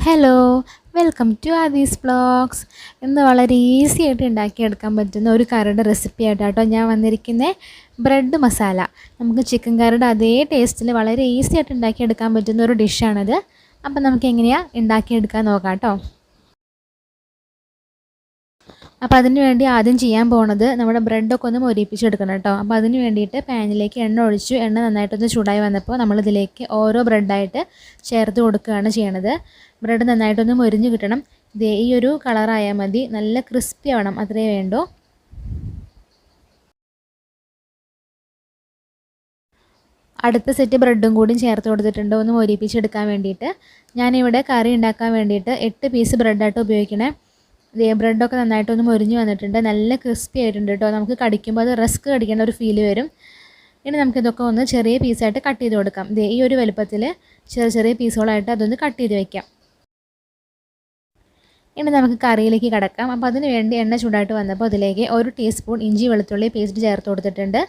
Hello, welcome to Aadhi's vlogs. ഇന്ന് വളരെ easy ആയിട്ട് ഉണ്ടാക്കിയെടുക്കാൻ പറ്റുന്ന ഒരു കറിയുടെ റെസിപ്പി ആയിട്ടാട്ടോ ഞാൻ വന്നിരിക്കുന്നത്. ബ്രെഡ് മസാല. നമുക്ക് ചിക്കൻ കറിയുടെ അതേ ടേസ്റ്റിൽ വളരെ ഈസി ആയിട്ട് ഉണ്ടാക്കിയെടുക്കാൻ പറ്റുന്ന ഒരു ഡിഷാണിത്. അപ്പം നമുക്ക് എങ്ങനെയാണ് ഉണ്ടാക്കിയെടുക്കാൻ നോക്കാം കേട്ടോ. അപ്പോൾ അതിന് വേണ്ടി ആദ്യം ചെയ്യാൻ പോകുന്നത് നമ്മുടെ ബ്രെഡൊക്കെ ഒന്ന് മൊരിപ്പിച്ചെടുക്കണം കേട്ടോ. അപ്പോൾ അതിന് വേണ്ടിയിട്ട് പാനിലേക്ക് എണ്ണ ഒഴിച്ചു. എണ്ണ നന്നായിട്ടൊന്ന് ചൂടായി വന്നപ്പോൾ നമ്മളിതിലേക്ക് ഓരോ ബ്രെഡായിട്ട് ചേർത്ത് കൊടുക്കുകയാണ് ചെയ്യണത്. ബ്രെഡ് നന്നായിട്ടൊന്ന് മൊരിഞ്ഞ് കിട്ടണം. ഈ ഒരു കളറായാൽ മതി. നല്ല ക്രിസ്പി ആവണം, അത്രയേ വേണ്ടൂ. അടുത്ത സെറ്റ് ബ്രെഡും കൂടി ചേർത്ത് കൊടുത്തിട്ടുണ്ട് ഒന്ന് മൊരിപ്പിച്ചെടുക്കാൻ വേണ്ടിയിട്ട്. ഞാനിവിടെ കറി ഉണ്ടാക്കാൻ വേണ്ടിയിട്ട് 8 പീസ് ബ്രെഡായിട്ട് ഉപയോഗിക്കണേ. ബ്രെഡൊക്കെ നന്നായിട്ടൊന്ന് മൊരിഞ്ഞ് വന്നിട്ടുണ്ട്. നല്ല ക്രിസ്പി ആയിട്ടുണ്ട് കേട്ടോ. നമുക്ക് കടിക്കുമ്പോൾ അത് റസ്ക് കടിക്കേണ്ട ഒരു ഫീല് വരും. ഇനി നമുക്കിതൊക്കെ ഒന്ന് ചെറിയ പീസായിട്ട് കട്ട് ചെയ്ത് കൊടുക്കാം. ഈ ഒരു വലുപ്പത്തിൽ ചെറിയ പീസുകളായിട്ട് അതൊന്ന് കട്ട് ചെയ്ത് വയ്ക്കാം. ഇനി നമുക്ക് കറിയിലേക്ക് കടക്കാം. അപ്പോൾ അതിന് വേണ്ടി എണ്ണ ചൂടായിട്ട് വന്നപ്പോൾ അതിലേക്ക് 1 ടീസ്പൂൺ ഇഞ്ചി വെളുത്തുള്ളി പേസ്റ്റ് ചേർത്ത് കൊടുത്തിട്ടുണ്ട്.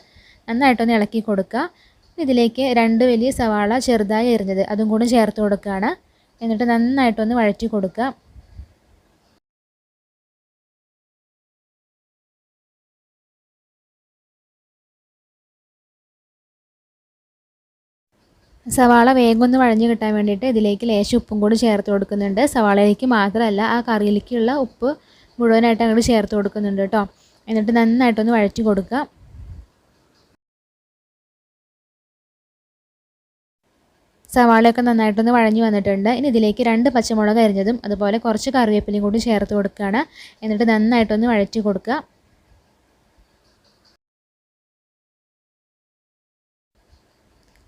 നന്നായിട്ടൊന്ന് ഇളക്കി കൊടുക്കുക. ഇതിലേക്ക് 2 വലിയ സവാള ചെറുതായി എരിഞ്ഞത് അതും കൂടി ചേർത്ത് കൊടുക്കുകയാണ്. എന്നിട്ട് നന്നായിട്ടൊന്ന് വഴറ്റി കൊടുക്കുക. സവാള വേഗം ഒന്ന് വഴഞ്ഞ് കിട്ടാൻ വേണ്ടിയിട്ട് ഇതിലേക്ക് ലേശം ഉപ്പും കൂടി ചേർത്ത് കൊടുക്കുന്നുണ്ട്. സവാളയിലേക്ക് മാത്രമല്ല, ആ കറിയിലേക്കുള്ള ഉപ്പ് മുഴുവനായിട്ട് അങ്ങോട്ട് ചേർത്ത് കൊടുക്കുന്നുണ്ട് കേട്ടോ. എന്നിട്ട് നന്നായിട്ടൊന്ന് വഴറ്റി കൊടുക്കുക. സവാളയൊക്കെ നന്നായിട്ടൊന്ന് വഴഞ്ഞു വന്നിട്ടുണ്ട്. ഇനി ഇതിലേക്ക് 2 പച്ചമുളക് അരിഞ്ഞതും അതുപോലെ കുറച്ച് കറിവേപ്പിലയും കൂടി ചേർത്ത് കൊടുക്കുകയാണ്. എന്നിട്ട് നന്നായിട്ടൊന്ന് വഴറ്റി കൊടുക്കുക.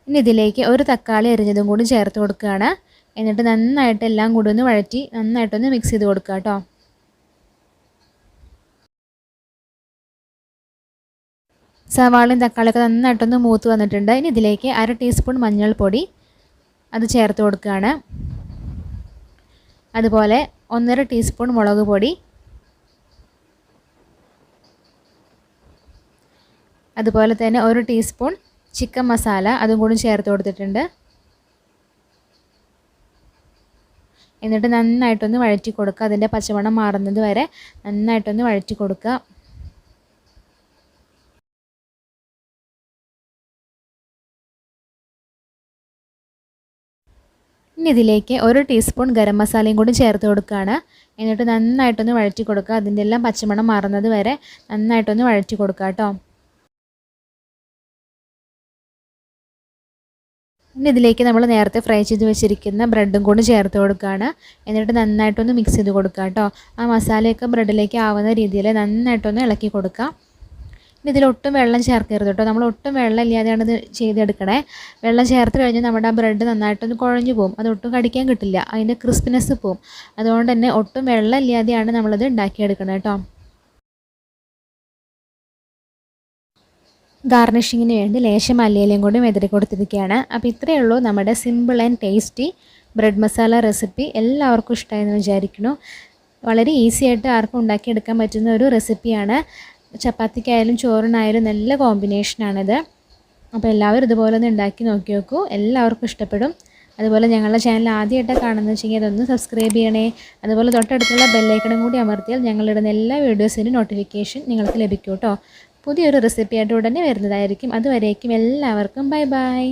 ഇനി ഇതിലേക്ക് 1 തക്കാളി അരിഞ്ഞതും കൂടി ചേർത്ത് കൊടുക്കുകയാണ്. എന്നിട്ട് നന്നായിട്ട് എല്ലാം കൂടി ഒന്ന് വഴറ്റി നന്നായിട്ടൊന്ന് മിക്സ് ചെയ്ത് കൊടുക്കുക കേട്ടോ. സവാളയും തക്കാളിയൊക്കെ നന്നായിട്ടൊന്ന് മൂത്ത് വന്നിട്ടുണ്ട്. ഇനി ഇതിലേക്ക് 1/2 ടീസ്പൂൺ മഞ്ഞൾപ്പൊടി അത് ചേർത്ത് കൊടുക്കുകയാണ്. അതുപോലെ 1/2 ടീസ്പൂൺ മുളക് പൊടി, അതുപോലെ തന്നെ 1 ടീസ്പൂൺ ചിക്കൻ മസാല അതും കൂടി ചേർത്ത് കൊടുത്തിട്ടുണ്ട്. എന്നിട്ട് നന്നായിട്ടൊന്ന് വഴറ്റി കൊടുക്കുക. അതിൻ്റെ പച്ചമണം മാറുന്നത് വരെ നന്നായിട്ടൊന്ന് വഴറ്റി കൊടുക്കുക. ഇനി ഇതിലേക്ക് 1 ടീസ്പൂൺ ഗരം മസാലയും കൂടി ചേർത്ത് കൊടുക്കുകയാണ്. എന്നിട്ട് നന്നായിട്ടൊന്ന് വഴറ്റി കൊടുക്കുക. അതിൻ്റെ എല്ലാം പച്ചമണം മാറുന്നത് വരെ നന്നായിട്ടൊന്ന് വഴറ്റി കൊടുക്കുക കേട്ടോ. ഇനി ഇതിലേക്ക് നമ്മൾ നേരത്തെ ഫ്രൈ ചെയ്ത് വെച്ചിരിക്കുന്ന ബ്രെഡും കൂടി ചേർത്ത് കൊടുക്കുകയാണ്. എന്നിട്ട് നന്നായിട്ടൊന്ന് മിക്സ് ചെയ്ത് കൊടുക്കുക കേട്ടോ. ആ മസാലയൊക്കെ ബ്രെഡിലേക്ക് ആവുന്ന രീതിയിൽ നന്നായിട്ടൊന്ന് ഇളക്കി കൊടുക്കുക. ഇനി ഇതിലൊട്ടും വെള്ളം ചേർക്കരുത് കേട്ടോ. നമ്മൾ ഒട്ടും വെള്ളം ഇല്ലാതെയാണ് ഇത് ചെയ്തെടുക്കണേ. വെള്ളം ചേർത്ത് കഴിഞ്ഞാൽ നമ്മുടെ ആ ബ്രെഡ് നന്നായിട്ടൊന്ന് കുഴഞ്ഞു പോകും. അതൊട്ടും കടിക്കാൻ കിട്ടില്ല, അതിൻ്റെ ക്രിസ്പിനെസ് പോവും. അതുകൊണ്ട് തന്നെ ഒട്ടും വെള്ളം ഇല്ലാതെയാണ് നമ്മളത് ഉണ്ടാക്കിയെടുക്കണം കേട്ടോ. ഗാർണിഷിങ്ങിന് വേണ്ടി ലേശം മല്ലിയിലയും കൂടി മെതിരി കൊടുത്തിരിക്കുകയാണ്. അപ്പോൾ ഇത്രയേ ഉള്ളൂ നമ്മുടെ simple and tasty bread masala recipe. എല്ലാവർക്കും ഇഷ്ടമായെന്ന് വിചാരിക്കുന്നു. വളരെ ഈസി ആയിട്ട് ആർക്കും ഉണ്ടാക്കിയെടുക്കാൻ പറ്റുന്ന ഒരു റെസിപ്പിയാണ്. ചപ്പാത്തിക്കായാലും ചോറിനായാലും നല്ല കോമ്പിനേഷനാണിത്. അപ്പോൾ എല്ലാവരും ഇതുപോലെ ഒന്ന് ഉണ്ടാക്കി നോക്കി നോക്കൂ. എല്ലാവർക്കും ഇഷ്ടപ്പെടും. അതുപോലെ ഞങ്ങളുടെ ചാനൽ ആദ്യമായിട്ടാണ് കാണുന്നത് വെച്ചെങ്കിൽ അതൊന്ന് സബ്സ്ക്രൈബ് ചെയ്യണേ. അതുപോലെ തൊട്ടടുത്തുള്ള ബെല്ലൈക്കണും കൂടി അമർത്തിയാൽ ഞങ്ങളിടുന്ന എല്ലാ വീഡിയോസിനും നോട്ടിഫിക്കേഷൻ നിങ്ങൾക്ക് ലഭിക്കും കേട്ടോ. പുതിയൊരു റെസിപ്പിയായിട്ട് ഉടനെ വരുന്നതായിരിക്കും. അതുവരേക്കും എല്ലാവർക്കും ബൈ ബൈ.